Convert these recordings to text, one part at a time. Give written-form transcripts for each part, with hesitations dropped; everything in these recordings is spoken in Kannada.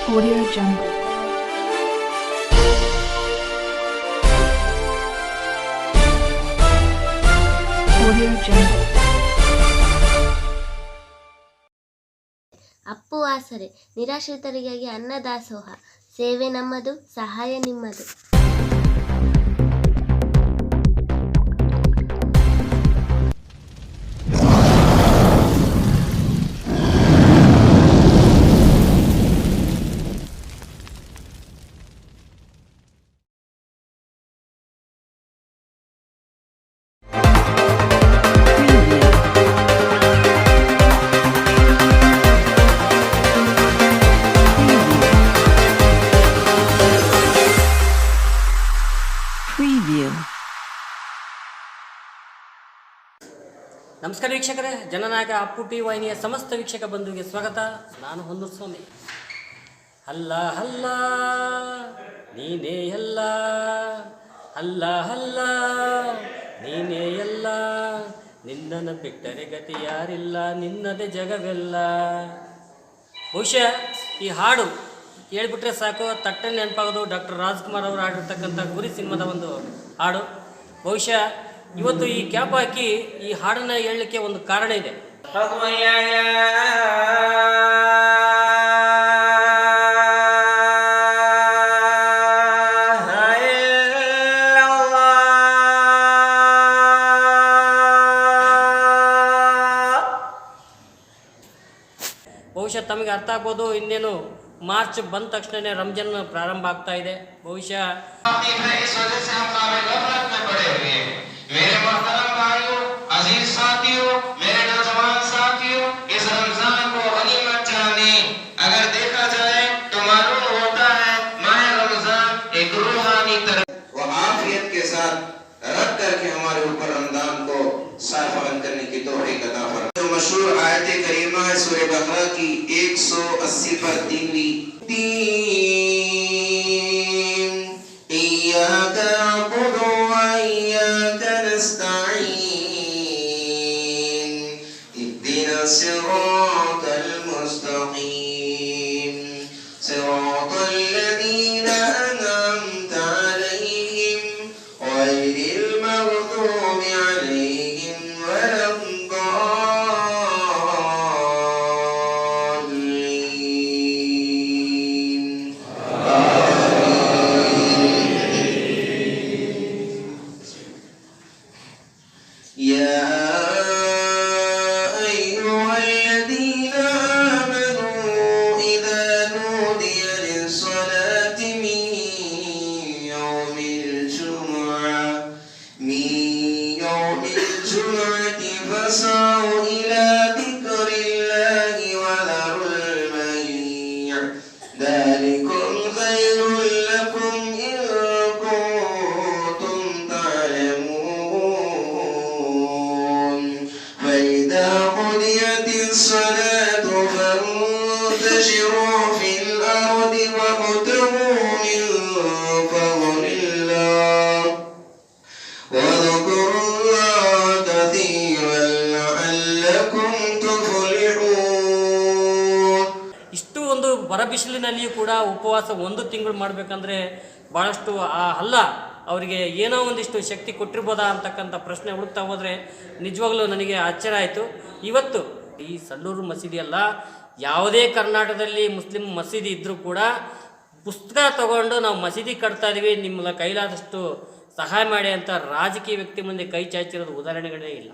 Audio Jungle. Audio Jungle. Appu ಆಸರೆ ನಿರಾಶ್ರಿತರಿಗಾಗಿ ಅನ್ನದಾಸೋಹ ಸೇವೆ ನಮ್ಮದು, ಸಹಾಯ ನಿಮ್ಮದು. ನಮಸ್ಕಾರ ವೀಕ್ಷಕರೇ, ಜನನಾಯಕ ಅಪ್ಪು ಟಿ ವಾಹಿನಿಯ ಸಮಸ್ತ ವೀಕ್ಷಕ ಬಂಧುವಿಗೆ ಸ್ವಾಗತ. ನಾನು ಹೊನ್ನೂರು ಸ್ವಾಮಿ. ಹಲ್ಲ ಹಲ್ಲ ನೀನೇ ಎಲ್ಲ, ಹಲ್ಲ ಹಲ್ಲ ನೀನೇ ಎಲ್ಲ, ನಿನ್ನನ್ನು ಬಿಟ್ಟರೆ ಗತಿ ಯಾರಿಲ್ಲ, ನಿನ್ನದೇ ಜಗವೆಲ್ಲ. ಬಹುಶಃ ಈ ಹಾಡು ಹೇಳ್ಬಿಟ್ರೆ ಸಾಕು, ತಟ್ಟಲ್ಲಿ ನೆನಪಾಗೋದು ಡಾಕ್ಟರ್ ರಾಜ್ಕುಮಾರ್ ಅವರು ಹಾಡಿರ್ತಕ್ಕಂಥ ಗುರಿ ಸಿನಿಮಾದ ಒಂದು ಹಾಡು. ಬಹುಶಃ ಇವತ್ತು ಈ ಕ್ಯಾಪ್ ಹಾಕಿ ಈ ಹಾಡನ್ನು ಹೇಳಲಿಕ್ಕೆ ಒಂದು ಕಾರಣ ಇದೆ. ಬಹುಶಃ ತಮಗೆ ಅರ್ಥ ಆಗ್ಬೋದು, ಇನ್ನೇನು ಮಾರ್ಚ್ ಬಂದ ತಕ್ಷಣನೇ ರಂಜಾನ್ ಪ್ರಾರಂಭ ಆಗ್ತಾ ಇದೆ. ಬಹುಶಃ मशहूर आयत करीमा है सूरह बकरा की 180 पर 3वीं इय्याक नअबुदु व इय्याक नस्तईन इहदिनस सिरातल मुस्तकीम सिरातल लज़ीना अनअमता अलैहिम गैरिल मग़दूबि अलैहिम वलद فسعوا إلى ذكر الله وذروا البيع ذلكم خير لكم إن كنتم تعلمون فإذا قضيت الصلاة فانتشروا في الأرض وابتغوا من فضل الله واذكروا الله كثيرا لعلكم تفلحون. ಇಷ್ಟು ಒಂದು ಬರಬಿಸಿಲಿನಲ್ಲಿಯೂ ಕೂಡ ಉಪವಾಸ 1 ತಿಂಗಳು ಮಾಡಬೇಕಂದ್ರೆ ಭಾಳಷ್ಟು ಅಲ್ಲ ಅವರಿಗೆ ಏನೋ ಒಂದಿಷ್ಟು ಶಕ್ತಿ ಕೊಟ್ಟಿರ್ಬೋದಾ ಅಂತಕ್ಕಂಥ ಪ್ರಶ್ನೆ ಹುಡುಕ್ತಾ ಹೋದರೆ ನಿಜವಾಗ್ಲೂ ನನಗೆ ಆಶ್ಚರ್ಯ ಆಯಿತು. ಇವತ್ತು ಈ ಸಲ್ಲೂರು ಮಸೀದಿ ಅಲ್ಲ, ಯಾವುದೇ ಕರ್ನಾಟಕದಲ್ಲಿ ಮುಸ್ಲಿಂ ಮಸೀದಿ ಇದ್ದರೂ ಕೂಡ ಪುಸ್ತಕ ತಗೊಂಡು ನಾವು ಮಸೀದಿ ಕಟ್ತಾ ಇದ್ದೀವಿ, ನಿಮ್ಮ ಕೈಲಾದಷ್ಟು ಸಹಾಯ ಮಾಡಿ ಅಂತ ರಾಜಕೀಯ ವ್ಯಕ್ತಿ ಮುಂದೆ ಕೈ ಚಾಚಿರೋದು ಉದಾಹರಣೆಗಳೇ ಇಲ್ಲ.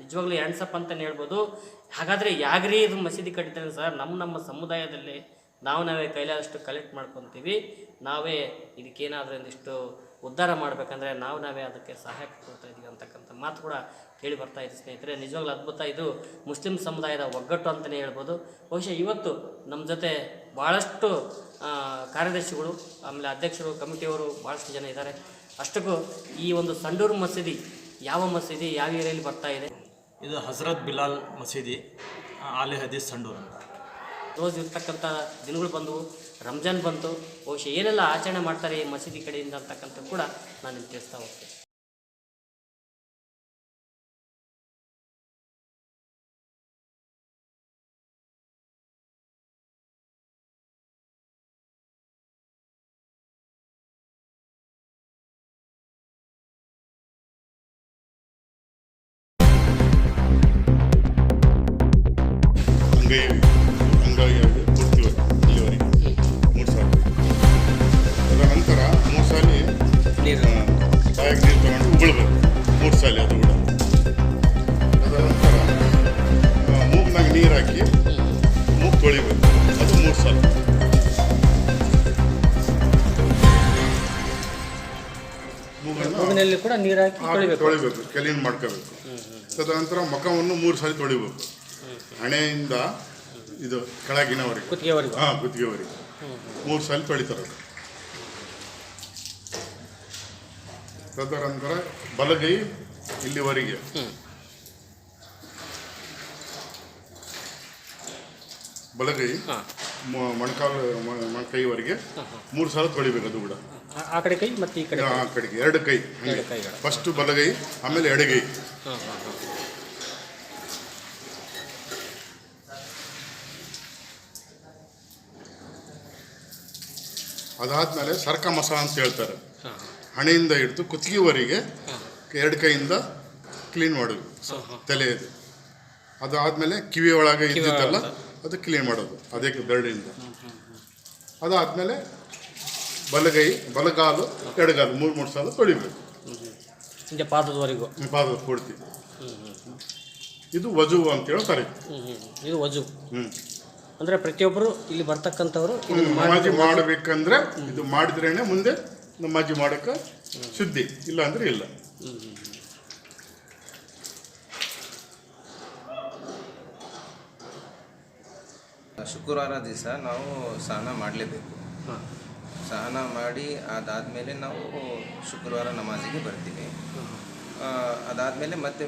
ನಿಜವಾಗ್ಲೂ ಹ್ಯಾಂಡ್ಸಪ್ ಅಂತಲೇ ಹೇಳ್ಬೋದು. ಹಾಗಾದರೆ ಯಾಗ್ರಿ ಇದು ಮಸೀದಿ ಕಟ್ಟಿದ್ದಾರೆ ಸರ್? ನಮ್ಮ ಸಮುದಾಯದಲ್ಲಿ ನಾವೇ ಕೈಲಾದಷ್ಟು ಕಲೆಕ್ಟ್ ಮಾಡ್ಕೊತೀವಿ, ನಾವೇ ಇದಕ್ಕೇನಾದರೂ ಒಂದಿಷ್ಟು ಉದ್ಧಾರ ಮಾಡಬೇಕಂದ್ರೆ ನಾವೇ ಅದಕ್ಕೆ ಸಹಾಯ ಕೊಡ್ತಾ ಇದ್ದೀವಿ ಅಂತಕ್ಕಂಥ ಮಾತು ಕೂಡ ಕೇಳಿ ಬರ್ತಾ ಇದೆ ಸ್ನೇಹಿತರೆ. ನಿಜವಾಗ್ಲೂ ಅದ್ಭುತ. ಇದು ಮುಸ್ಲಿಂ ಸಮುದಾಯದ ಒಗ್ಗಟ್ಟು ಅಂತಲೇ ಹೇಳ್ಬೋದು. ಬಹುಶಃ ಇವತ್ತು ನಮ್ಮ ಜೊತೆ ಭಾಳಷ್ಟು ಕಾರ್ಯದರ್ಶಿಗಳು, ಆಮೇಲೆ ಅಧ್ಯಕ್ಷರು, ಕಮಿಟಿಯವರು ಭಾಳಷ್ಟು ಜನ ಇದ್ದಾರೆ. ಅಷ್ಟಕ್ಕೂ ಈ ಒಂದು ಸಂಡೂರು ಮಸೀದಿ ಯಾವ ಮಸೀದಿ, ಯಾವ ಏರಿಯಲ್ಲಿ ಬರ್ತಾ ಇದೆ? ಇದು ಹಜರತ್ ಬಿಲಾಲ್ ಮಸೀದಿ, ಆಲಿ ಹದೀಸ್ ಸಂಡೂರು. ರೋಜ್ ಇರ್ತಕ್ಕಂಥ ದಿನಗಳು ಬಂದವು, ರಂಜಾನ್ ಬಂತು. ಬಹುಶಃ ಏನೆಲ್ಲ ಆಚರಣೆ ಮಾಡ್ತಾರೆ ಈ ಮಸೀದಿ ಕಡೆಯಿಂದ ಅಂತಕ್ಕಂಥ ಕೂಡ ನಾನು ತಿಳಿಸ್ತಾ ಹೋಗ್ತೀನಿ. ಅಂಗೈ ಅಂಗೈಯಾಗಿ ಪೂರ್ತಿ ಇಲ್ಲಿವರೆಗೆ 3,000. ಅದರ ನಂತರ 3 ಸಾಲಿ ನೀರು ಬಾಯಾಗಿ ನೀರು ತಗೊಂಡು ಉಗುಳ್ಬೇಕು 3 ಸಾಲಿ ಅದು ಕೂಡ. ಅದರ ನಂತರ ಮೂಗ್ನಾಗ ನೀರು ಹಾಕಿ ಮೂಗು ತೊಳಿಬೇಕು, ಅದು 3 ಸಾಲು. ಮೂಗಿನಲ್ಲಿ ಕೂಡ ನೀರು ಹಾಕಿ ತೊಳಿಬೇಕು, ಕ್ಲೀನ್ ಮಾಡ್ಕೋಬೇಕು. ತದನಂತರ ಮುಖವನ್ನು 3 ಸಾರಿ ತೊಳಿಬೇಕು, ಹಣೆಯಿಂದ ಇದು ಕೆಳಗಿನವರೆಗೆ, ಕುತ್ತಿಗೆವರೆಗೆ. ಕುತ್ತಿಗೆವರೆಗೆ 3 ಸಾರಿ ತೊಳಿತಾರೆ. ತದನಂತರ ಬಲಗೈ ಇಲ್ಲಿವರೆಗೆ, ಬಲಗೈ ಮೊಣಕೈವರೆಗೆ 3 ಸಾಲ ತೊಳಿಬೇಕು. ಅದು ಕೂಡ ಆ ಕಡೆ ಕೈ ಮತ್ತು ಈ ಕಡೆ, ಆ ಕಡೆಗೆ 2 ಕೈ, ಫಸ್ಟು ಬಲಗೈ ಆಮೇಲೆ ಎಡಗೈ. ಅದಾದ್ಮೇಲೆ ಸರ್ಕ ಮಸ ಅಂತ ಹೇಳ್ತಾರೆ. ಹಣೆಯಿಂದ ಹಿಡಿದು ಕುತ್ತಿಗೆವರೆಗೆ 2 ಕೈಯಿಂದ ಕ್ಲೀನ್ ಮಾಡೋದು ತಲೆಯದು. ಅದಾದಮೇಲೆ ಕಿವಿ ಒಳಗೆ ಇದ್ದಿದ್ದಲ್ಲ ಅದು ಕ್ಲೀನ್ ಮಾಡೋದು ಅದೇ ಬೆರಳಿಂದ. ಅದಾದಮೇಲೆ ಬಲಗೈ, ಬಲಗಾಲು, ಎಡಗಾಲು 3 ಸಾಲ ತೊಳಿಬೇಕು, ಪಾದದವರೆಗೂ, ಪಾದದ ಪೂರ್ತಿ. ಇದು ವಜು ಅಂತ ಹೇಳ್ತಾರೆ. ಇದು ವಜು. ಅಂದರೆ ಪ್ರತಿಯೊಬ್ಬರು ಇಲ್ಲಿ ಬರ್ತಕ್ಕಂಥವ್ರು ನಮಾಜಿ ಮಾಡಬೇಕಂದ್ರೆ ಇದು ಮಾಡಿದ್ರೇನೆ ಮುಂದೆ ನಮಾಜಿ ಮಾಡೋಕ್ಕೆ ಶುದ್ಧಿ, ಇಲ್ಲ ಅಂದರೆ ಇಲ್ಲ. ಶುಕ್ರವಾರ ದಿವಸ ನಾವು ಸ್ನಾನ ಮಾಡಲೇಬೇಕು. ಸ್ನಾನ ಮಾಡಿ ಅದಾದಮೇಲೆ ನಾವು ಶುಕ್ರವಾರ ನಮಾಜಿಗೆ ಬರ್ತೀವಿ. ಅದಾದಮೇಲೆ ಮತ್ತೆ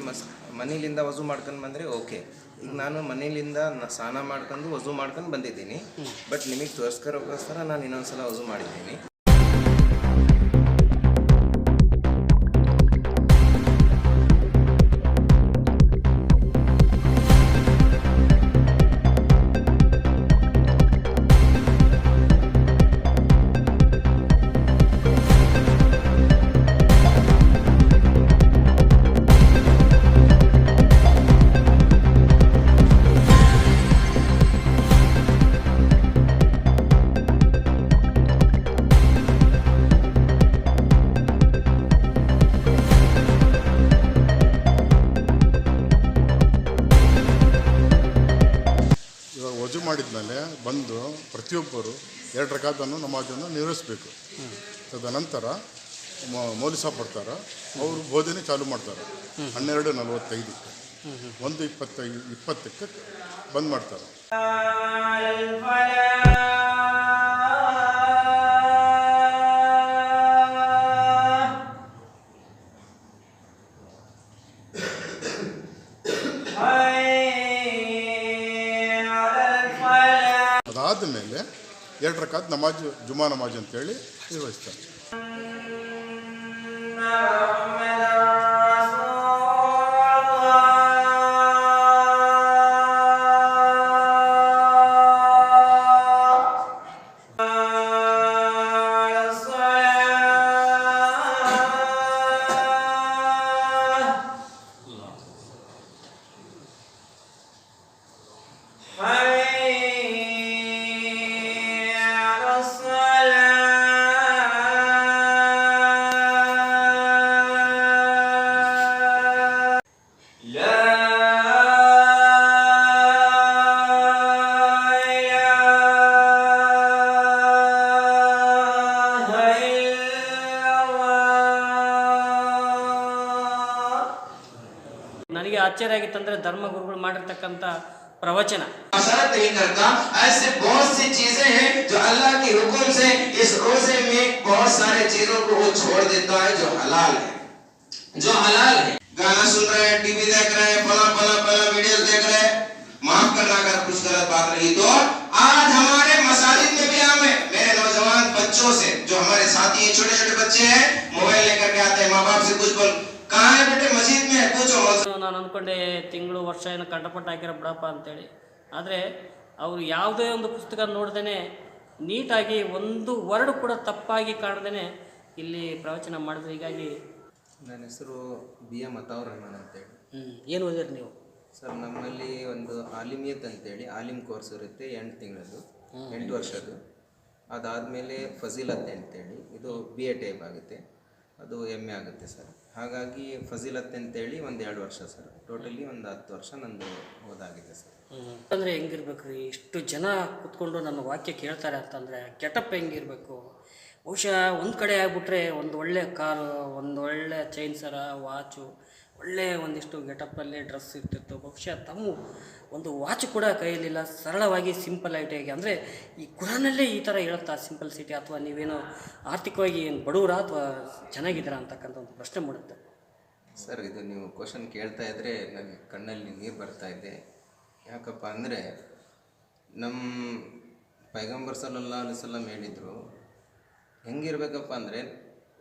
ಮನೇಲಿಂದ ವಜು ಮಾಡ್ಕೊಂಡು ಬಂದರೆ ಓಕೆ. ಈಗ ನಾನು ಮನೇಲಿಂದ ಸ್ನಾನ ಮಾಡ್ಕೊಂಡು ವಜು ಮಾಡ್ಕೊಂಡು ಬಂದಿದ್ದೀನಿ, ಬಟ್ ನಿಮಗೆ ತೋರಿಸ್ಕೋಸ್ಕರ ನಾನು ಇನ್ನೊಂದು ಸಲ ವಜು ಮಾಡಿದ್ದೀನಿ. ವಜು ಮಾಡಿದ್ಮೇಲೆ ಬಂದು ಪ್ರತಿಯೊಬ್ಬರು 2 ರಕಾತನ್ನು ನಮಾಜನ್ನು ನಿರ್ವಹಿಸಬೇಕು. ತದನಂತರ ಮೌಲ್ವಿ ಸಾಬ್ ಬರ್ತಾರೆ, ಅವರು ಬೋಧನೆ ಚಾಲು ಮಾಡ್ತಾರೆ 12:45ಕ್ಕೆ, 1:20ಕ್ಕೆ ಬಂದ್ ಮಾಡ್ತಾರೆ. ಅದಾದಮೇಲೆ 2 ರಕಾತ್ ನಮಾಜ್, ಜುಮಾ ನಮಾಜ್ ಅಂತೇಳಿ ನಿರ್ವಹಿಸ್ತಾರೆ. ನನಗೆ ಆಶ್ಚರ್ಯ ಆಗಿತ್ತಂದ್ರೆ ಧರ್ಮಗುರುಗಳು ಮಾಡಿರ್ತಕ್ಕಂಥ प्रवचन असरत नहीं करता। ऐसे बहुत सी चीजें हैं जो अल्लाह के हुक्म से इस रोजे में बहुत सारे चीजों को वो छोड़ देता है जो हलाल है, जो हलाल है। गाना सुन रहे हैं, टीवी देख रहे हैं, फला वीडियो देख रहे हैं, माफ करना अगर कुछ गलत बात रही तो। आज हमारे मसाजिद में भी आम है, मेरे नौजवान बच्चों से जो हमारे साथी छोटे छोटे बच्चे हैं मोबाइल लेकर के आते हैं, माँ बाप से कुछ बोल कहाँ है बेटे मस्जिद में पूछो। ನಾನು ಅಂದ್ಕೊಂಡೆ ತಿಂಗಳು ವರ್ಷ ಏನು ಕಂಠಪಟ್ಟು ಹಾಕಿರೋ ಬಿಡಪ್ಪ ಅಂತೇಳಿ. ಆದರೆ ಅವರು ಯಾವುದೇ ಒಂದು ಪುಸ್ತಕ ನೋಡ್ದೇ ನೀಟಾಗಿ ಒಂದು ವರ್ಡ್ ಕೂಡ ತಪ್ಪಾಗಿ ಕಾಣ್ದೇ ಇಲ್ಲಿ ಪ್ರವಚನ ಮಾಡಿದ್ರು. ಹೀಗಾಗಿ ನನ್ನ ಹೆಸರು BM ಅತಾವುರ್ ರೆಹಮಾನ್ ಅಂತೇಳಿ. ಏನು ಓದಿರಿ ನೀವು? ಸರ್ ನಮ್ಮಲ್ಲಿ ಒಂದು ಆಲಿಮಿಯತ್ ಅಂತೇಳಿ ಆಲಿಮ್ ಕೋರ್ಸ್ ಇರುತ್ತೆ 8 ತಿಂಗಳದ್ದು 8 ವರ್ಷದ್ದು. ಅದಾದಮೇಲೆ ಫಜೀಲತ್ ಅಂತೇಳಿ ಇದು BA ಟೈಪ್ ಆಗುತ್ತೆ, ಅದು MA ಆಗುತ್ತೆ ಸರ್. ಹಾಗಾಗಿ ಫಜೀಲತ್ ಅಂತೇಳಿ ಒಂದು 2 ವರ್ಷ ಸರ್. ಟೋಟಲಿ ಒಂದು 10 ವರ್ಷ ನಂದು ಓದಾಗಿದೆ ಸರ್. ಅಂದರೆ ಹೆಂಗಿರ್ಬೇಕು ರೀ, ಇಷ್ಟು ಜನ ಕೂತ್ಕೊಂಡು ನನ್ನ ವಾಕ್ಯ ಕೇಳ್ತಾರೆ ಅಂತಂದರೆ ಗೆಟಪ್ ಹೆಂಗಿರಬೇಕು? ಬಹುಶಃ ಒಂದು ಕಡೆ ಆಗ್ಬಿಟ್ರೆ ಒಂದು ಒಳ್ಳೆ ಕಾರು, ಒಂದು ಒಳ್ಳೆ ಚೈನ್ ಸರ, ವಾಚು, ಒಳ್ಳೆ ಒಂದಿಷ್ಟು ಗೆಟಪ್ಪಲ್ಲೇ ಡ್ರೆಸ್ ಇರ್ತಿತ್ತು. ಬಹುಶಃ ತಮ್ಮ ಒಂದು ವಾಚ್ ಕೂಡ ಕೈಯಲ್ಲಿಲ್ಲ, ಸರಳವಾಗಿ ಸಿಂಪಲ್ ಆಗಿ. ಅಂದರೆ ಈ ಕುರಾನಲ್ಲೇ ಈ ಥರ ಹೇಳುತ್ತಾ ಸಿಂಪಲ್ಸಿಟಿ, ಅಥವಾ ನೀವೇನೋ ಆರ್ಥಿಕವಾಗಿ ಏನು ಬಡವರಾ ಅಥವಾ ಚೆನ್ನಾಗಿದ್ದೀರಾ ಅಂತಕ್ಕಂಥ ಒಂದು ಪ್ರಶ್ನೆ ಮೂಡುತ್ತೆ ಸರ್. ಇದು ನೀವು ಕ್ವಶನ್ ಕೇಳ್ತಾ ಇದ್ದರೆ ನನಗೆ ಕಣ್ಣಲ್ಲಿ ನೀರು ಬರ್ತಾ ಇದೆ. ಯಾಕಪ್ಪ ಅಂದರೆ ನಮ್ಮ ಪೈಗಂಬರ್ ಸಲ್ಲಲ್ಲಾಹು ಅಲೈಹಿ ವಸಲ್ಲಂ ಹೇಳಿದರು, ಹೆಂಗಿರ್ಬೇಕಪ್ಪ ಅಂದರೆ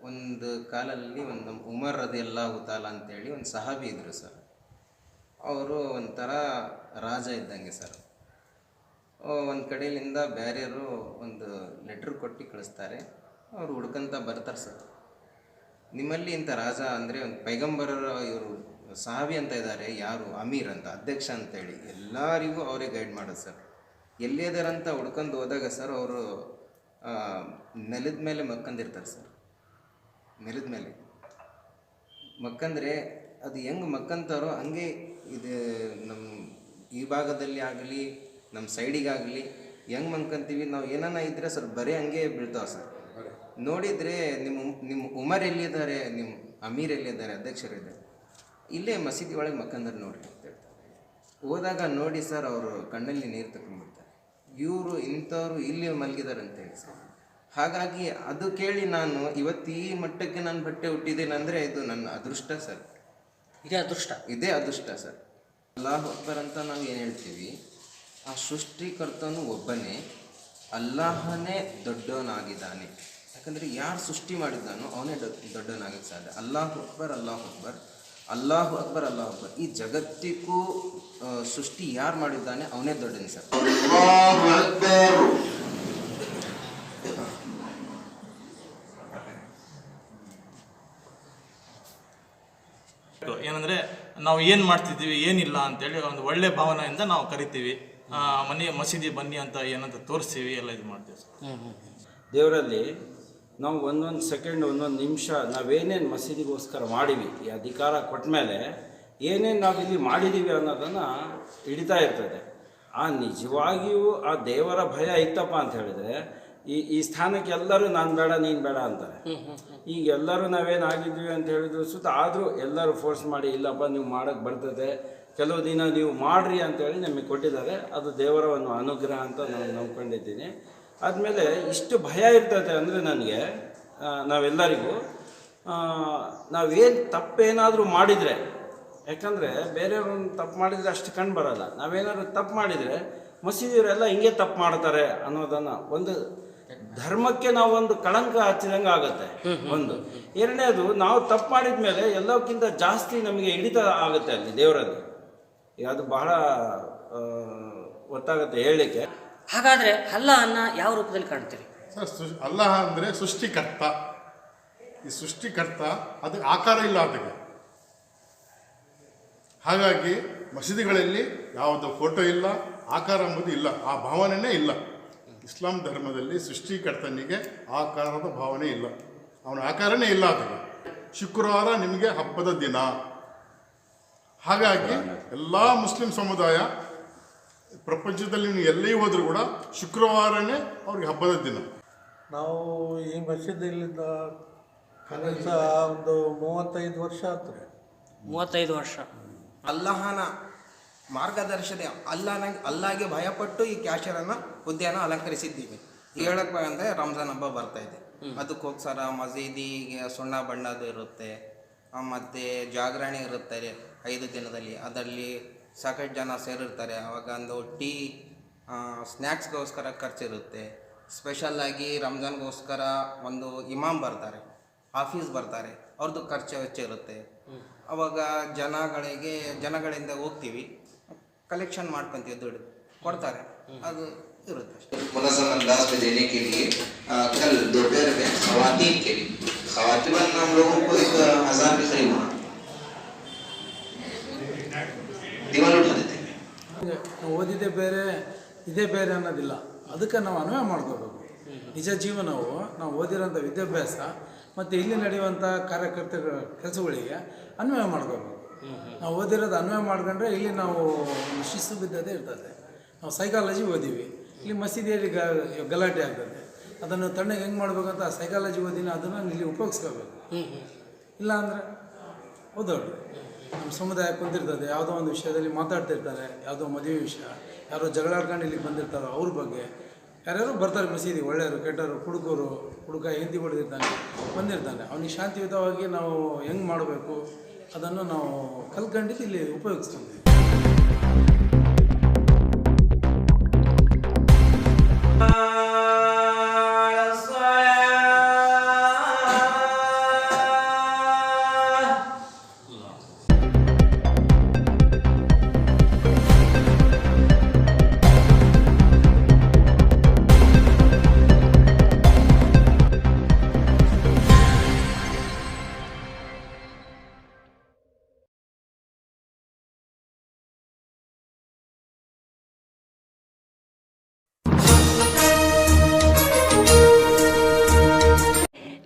ಒಂದು ಕಾಲದಲ್ಲಿ ಒಂದು ನಮ್ಮ ಉಮರ್ ರದಿಯಲ್ಲಾಹು ತಾಲ ಅಂತೇಳಿ ಒಂದು ಸಹಾಬಿ ಇದ್ದರು ಸರ್. ಅವರು ಒಂಥರ ರಾಜ ಇದ್ದಂಗೆ ಸರ್. ಒಂದು ಕಡೆಯಿಂದ ಬೇರೆಯವರು ಒಂದು ಲೆಟ್ರ್ ಕೊಟ್ಟು ಕಳಿಸ್ತಾರೆ, ಅವರು ಹುಡ್ಕಂತ ಬರ್ತಾರೆ ಸರ್. ನಿಮ್ಮಲ್ಲಿ ಇಂಥ ರಾಜ ಅಂದರೆ ಒಂದು ಪೈಗಂಬರರ ಇವರು ಸಹಾಬಿ ಅಂತ ಇದ್ದಾರೆ, ಯಾರು ಅಮೀರ್ ಅಂತ, ಅಧ್ಯಕ್ಷ ಅಂತೇಳಿ ಎಲ್ಲರಿಗೂ ಅವರೇ ಗೈಡ್ ಮಾಡೋದು ಸರ್. ಎಲ್ಲಿದ್ದಾರಂತ ಹುಡ್ಕೊಂಡು ಹೋದಾಗ ಸರ್ ಅವರು ನೆಲದ ಮೇಲೆ ಮಕ್ಕಂದಿರ್ತಾರೆ ಸರ್. ನೆಲದ ಮೇಲೆ ಮಕ್ಕಂದರೆ ಅದು ಹೆಂಗೆ ಮಕ್ಕಂತಾರೋ ಹಂಗೆ ಇದು ನಮ್ಮ ಈ ಭಾಗದಲ್ಲಿ ಆಗಲಿ ನಮ್ಮ ಸೈಡಿಗಾಗಲಿ ಹೆಂಗೆ ಮಕ್ಕಂತೀವಿ ನಾವು, ಏನಾನ ಇದ್ದರೆ ಸರ್ ಬರೀ ಹಂಗೆ ಬೀಳ್ತಾವೆ ಸರ್. ನೋಡಿದರೆ ನಿಮ್ಮ ಉಮರ್ ಎಲ್ಲಿದ್ದಾರೆ, ನಿಮ್ಮ ಅಮೀರ್ ಎಲ್ಲಿದ್ದಾರೆ, ಅಧ್ಯಕ್ಷರಿದ್ದಾರೆ, ಇಲ್ಲೇ ಮಸೀದಿ ಒಳಗೆ ಮಕ್ಕಂದ್ರೆ ನೋಡ್ರಿ ಅಂತ ಹೇಳ್ತಾರೆ. ಹೋದಾಗ ನೋಡಿ ಸರ್ ಅವರು ಕಣ್ಣಲ್ಲಿ ನೀರು ತಗೊಂಡ್ಬಿಡ್ತಾರೆ, ಇವರು ಇಂಥವ್ರು ಇಲ್ಲಿ ಮಲಗಿದ್ದಾರೆ ಅಂತೇಳಿ ಸರ್. ಹಾಗಾಗಿ ಅದು ಕೇಳಿ ನಾನು ಇವತ್ತು ಈ ಮಟ್ಟಕ್ಕೆ ನಾನು ಬಟ್ಟೆ ಹುಟ್ಟಿದ್ದೇನೆ ಅಂದರೆ ಇದು ನನ್ನ ಅದೃಷ್ಟ ಸರ್. ಇದೇ ಅದೃಷ್ಟ ಸರ್. ಅಲ್ಲಾಹ್ ಅಕ್ಬರ್ ಅಂತ ನಾವು ಏನು ಹೇಳ್ತೀವಿ, ಆ ಸೃಷ್ಟಿಕರ್ತನು ಒಬ್ಬನೇ, ಅಲ್ಲಾಹನೇ ದೊಡ್ಡವನಾಗಿದ್ದಾನೆ. ಯಾಕಂದರೆ ಯಾರು ಸೃಷ್ಟಿ ಮಾಡಿದ್ದಾನೋ ಅವನೇ ದೊಡ್ಡವನಾಗಕ್ಕೆ ಸಾಧ್ಯ. ಅಲ್ಲಾಹು ಅಕ್ಬರ್ ಅಲ್ಲಾಹು ಅಕ್ಬರ್, ಅಲ್ಲಾಹು ಅಕ್ಬರ್ ಅಲ್ಲಾಹು ಅಕ್ಬರ್. ಈ ಜಗತ್ತಿಗೂ ಸೃಷ್ಟಿ ಯಾರು ಮಾಡಿದ್ದಾನೆ ಅವನೇ ದೊಡ್ಡನೇ ಸರ್. ಏನಂದರೆ ನಾವು ಏನು ಮಾಡ್ತಿದ್ದೀವಿ ಏನಿಲ್ಲ ಅಂತೇಳಿ ಒಂದು ಒಳ್ಳೆ ಭಾವನೆಯಿಂದ ನಾವು ಕರಿತೀವಿ. ಮಸೀದಿ ಬನ್ನಿ ಅಂತ ಏನಂತ ತೋರಿಸ್ತೀವಿ, ಎಲ್ಲ ಇದು ಮಾಡ್ತೀವಿ ಸರ್. ದೇವರಲ್ಲಿ ನಾವು ಒಂದೊಂದು ಸೆಕೆಂಡ್ ಒಂದೊಂದು ನಿಮಿಷ ನಾವೇನೇನು ಮಸೀದಿಗೋಸ್ಕರ ಮಾಡೀವಿ, ಈ ಅಧಿಕಾರ ಕೊಟ್ಟ ಮೇಲೆ ಏನೇನು ನಾವಿಲ್ಲಿ ಮಾಡಿದ್ದೀವಿ ಅನ್ನೋದನ್ನು ಹಿಡಿತಾ ಇರ್ತದೆ. ನಿಜವಾಗಿಯೂ ಆ ದೇವರ ಭಯ ಇತ್ತಪ್ಪ ಅಂತ ಹೇಳಿದರೆ ಈ ಸ್ಥಾನಕ್ಕೆ ಎಲ್ಲರೂ ನಾನು ಬೇಡ ನೀನು ಬೇಡ ಅಂತಾರೆ. ಈಗ ಎಲ್ಲರೂ ನಾವೇನಾಗಿದ್ವಿ ಅಂತ ಹೇಳಿದ್ರು ಸುತ್ತ, ಆದರೂ ಎಲ್ಲರೂ ಫೋರ್ಸ್ ಮಾಡಿ ಇಲ್ಲಪ್ಪ ನೀವು ಮಾಡೋಕ್ಕೆ ಬರ್ತದೆ, ಕೆಲವು ದಿನ ನೀವು ಮಾಡಿರಿ ಅಂತೇಳಿ ನಮಗೆ ಕೊಟ್ಟಿದ್ದಾರೆ. ಅದು ದೇವರ ಒಂದು ಅನುಗ್ರಹ ಅಂತ ನಾನು ನಂಬ್ಕೊಂಡಿದ್ದೀನಿ. ಆದಮೇಲೆ ಇಷ್ಟು ಭಯ ಇರ್ತದೆ ಅಂದರೆ ನನಗೆ, ನಾವೆಲ್ಲರಿಗೂ ನಾವೇನು ತಪ್ಪೇನಾದರೂ ಮಾಡಿದರೆ, ಯಾಕಂದರೆ ಬೇರೆಯವ್ರನ್ನ ತಪ್ಪು ಮಾಡಿದರೆ ಅಷ್ಟು ಕಂಡು ಬರೋಲ್ಲ. ನಾವೇನಾದ್ರು ತಪ್ಪು ಮಾಡಿದರೆ ಮಸೀದಿಯವರೆಲ್ಲ ಹಿಂಗೆ ತಪ್ಪು ಮಾಡ್ತಾರೆ ಅನ್ನೋದನ್ನು ಒಂದು ಧರ್ಮಕ್ಕೆ ನಾವು ಒಂದು ಕಳಂಕ ಹಚ್ಚಿದಂಗೆ ಆಗುತ್ತೆ ಒಂದು. ಎರಡನೇದು, ನಾವು ತಪ್ಪು ಮಾಡಿದ ಮೇಲೆ ಎಲ್ಲಕ್ಕಿಂತ ಜಾಸ್ತಿ ನಮಗೆ ಹಿಡಿತ ಆಗುತ್ತೆ ಅಲ್ಲಿ ದೇವರಲ್ಲಿ. ಅದು ಬಹಳ ಗೊತ್ತಾಗುತ್ತೆ ಹೇಳಲಿಕ್ಕೆ. ಹಾಗಾದರೆ ಅಲ್ಲಾಹನ್ನ ಯಾವ ರೂಪದಲ್ಲಿ ಕಾಣ್ತೀರಿ ಸರ್? ಅಲ್ಲಾಹ ಅಂದರೆ ಸೃಷ್ಟಿಕರ್ತ. ಈ ಸೃಷ್ಟಿಕರ್ತ ಅದಕ್ಕೆ ಆಕಾರ ಇಲ್ಲ ಅದಕ್ಕೆ. ಹಾಗಾಗಿ ಮಸೀದಿಗಳಲ್ಲಿ ಯಾವುದೋ ಫೋಟೋ ಇಲ್ಲ, ಆಕಾರ ಎಂಬುದು ಇಲ್ಲ, ಆ ಭಾವನೆಯೇ ಇಲ್ಲ. ಇಸ್ಲಾಂ ಧರ್ಮದಲ್ಲಿ ಸೃಷ್ಟಿಕರ್ತನಿಗೆ ಆಕಾರದ ಭಾವನೆ ಇಲ್ಲ, ಅವನ ಆಕಾರನೇ ಇಲ್ಲ ಅದಕ್ಕೆ. ಶುಕ್ರವಾರ ನಿಮಗೆ ಹಬ್ಬದ ದಿನ. ಹಾಗಾಗಿ ಎಲ್ಲ ಮುಸ್ಲಿಂ ಸಮುದಾಯ ಪ್ರಪಂಚದಲ್ಲಿ ನೀವು ಎಲ್ಲೇ ಹೋದರೂ ಕೂಡ ಶುಕ್ರವಾರನೇ ಅವ್ರಿಗೆ ಹಬ್ಬದ ದಿನ. ನಾವು ಈ ಮಸೀದಿಲಿಂದ ಕನಿಷ್ಠ ಒಂದು 35 ವರ್ಷ ಆಗ್ತದೆ. 35 ವರ್ಷ. ಅಲ್ಲಾಹನ ಮಾರ್ಗದರ್ಶನ ಅಲ್ಲಾಗೆ ಭಯಪಟ್ಟು ಈ ಕ್ಯಾಶರನ್ನು ಹುದ್ದೆಯನ್ನು ಅಲಂಕರಿಸಿದ್ದೀವಿ. ಹೇಳಕ್ಕೆ ಅಂದರೆ ರಂಜಾನ್ ಹಬ್ಬ ಬರ್ತಾ ಇದೆ, ಅದಕ್ಕೋಸ್ಕರ ಮಸೀದಿಗೆ ಸುಣ್ಣ ಬಣ್ಣದ್ದು ಇರುತ್ತೆ, ಮತ್ತು ಜಾಗರಣೆ ಇರುತ್ತೆ 5 ದಿನದಲ್ಲಿ. ಅದರಲ್ಲಿ ಸಾಕಷ್ಟು ಜನ ಸೇರಿರ್ತಾರೆ. ಆವಾಗ ಒಂದು ಟೀ ಸ್ನ್ಯಾಕ್ಸ್ಗೋಸ್ಕರ ಖರ್ಚಿರುತ್ತೆ. ಸ್ಪೆಷಲ್ಲಾಗಿ ರಂಜಾನ್ಗೋಸ್ಕರ ಒಂದು ಇಮಾಮ್ ಬರ್ತಾರೆ, ಹಾಫೀಸ್ ಬರ್ತಾರೆ, ಅವ್ರದ್ದು ಖರ್ಚು ವೆಚ್ಚ ಇರುತ್ತೆ. ಅವಾಗ ಜನಗಳಿಂದ ಹೋಗ್ತೀವಿ, ಕಲೆಕ್ಷನ್ ಮಾಡ್ಕೊತೀವಿ, ದುಡ್ಡು ಕೊಡ್ತಾರೆ, ಅದು ಇರುತ್ತೆ ಅಷ್ಟೇ. मुनज़्ज़म अंदाज में देने के लिए कल दोपहर में ख़वातीन के लिए ख़वातीन हम लोगों को 1000 के करीब होना। दीवार ಹಳೇದೇ ಬೇರೆ ಇದೇ ಬೇರೆ ಅನ್ನೋದಿಲ್ಲ. ಅದಕ್ಕೆ ನಾವು ಅನ್ವಯ ಮಾಡ್ಕೋಬೇಕು. ನಿಜ ಜೀವನವು ನಾವು ಓದಿರೋಂಥ ವಿದ್ಯಾಭ್ಯಾಸ ಮತ್ತು ಇಲ್ಲಿ ನಡೆಯುವಂಥ ಕಾರ್ಯಕರ್ತರ ಕೆಲಸಗಳಿಗೆ ಅನ್ವಯ ಮಾಡ್ಕೋಬೇಕು. ನಾವು ಓದಿರೋದು ಅನ್ವಯ ಮಾಡ್ಕೊಂಡ್ರೆ ಇಲ್ಲಿ ನಾವು ಶಿಸ್ತು ಬಿದ್ದದೇ ಇರ್ತದೆ. ನಾವು ಸೈಕಾಲಜಿ ಓದೀವಿ, ಇಲ್ಲಿ ಮಸೀದಿಯಲ್ಲಿ ಗಲಾಟೆ ಆಗ್ತದೆ. ಅದನ್ನು ತಣ್ಣಗೆ ಹೆಂಗೆ ಮಾಡ್ಬೇಕಂತ ಆ ಸೈಕಾಲಜಿ ಓದಿನ ಅದನ್ನು ಇಲ್ಲಿ ಉಪಯೋಗಿಸ್ಕೋಬೇಕು. ಇಲ್ಲ ಅಂದರೆ ಓದೋಡು ನಮ್ಮ ಸಮುದಾಯ ಕುಂತಿರ್ತದೆ, ಯಾವುದೋ ಒಂದು ವಿಷಯದಲ್ಲಿ ಮಾತಾಡ್ತಿರ್ತಾರೆ, ಯಾವುದೋ ಮದುವೆ ವಿಷಯ, ಯಾರೋ ಜಗಳಾಡ್ಕೊಂಡು ಇಲ್ಲಿಗೆ ಬಂದಿರ್ತಾರೋ ಅವ್ರ ಬಗ್ಗೆ. ಯಾರ್ಯಾರು ಬರ್ತಾರೆ ಮಸೀದಿ, ಒಳ್ಳೆಯವರು ಕೆಟ್ಟವರು, ಹುಡುಗ ಹೆಂಡತಿ ಹೊಡೆದಿರ್ತಾನೆ ಬಂದಿರ್ತಾನೆ, ಅವನಿಗೆ ಶಾಂತಿಯುತವಾಗಿ ನಾವು ಹೆಂಗೆ ಮಾಡಬೇಕು ಅದನ್ನು ನಾವು ಕಲ್ತ್ಕೊಂಡಿದ್ದು ಇಲ್ಲಿ ಉಪಯೋಗಿಸ್ಕೊಂತೀವಿ.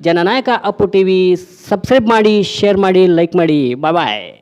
ಜನನಾಯಕ ಅಪ್ಪು ಟಿವಿ ಸಬ್ಸ್ಕ್ರೈಬ್ ಮಾಡಿ, ಶೇರ್ ಮಾಡಿ, ಲೈಕ್ ಮಾಡಿ. ಬಾಯ್ ಬಾಯ್.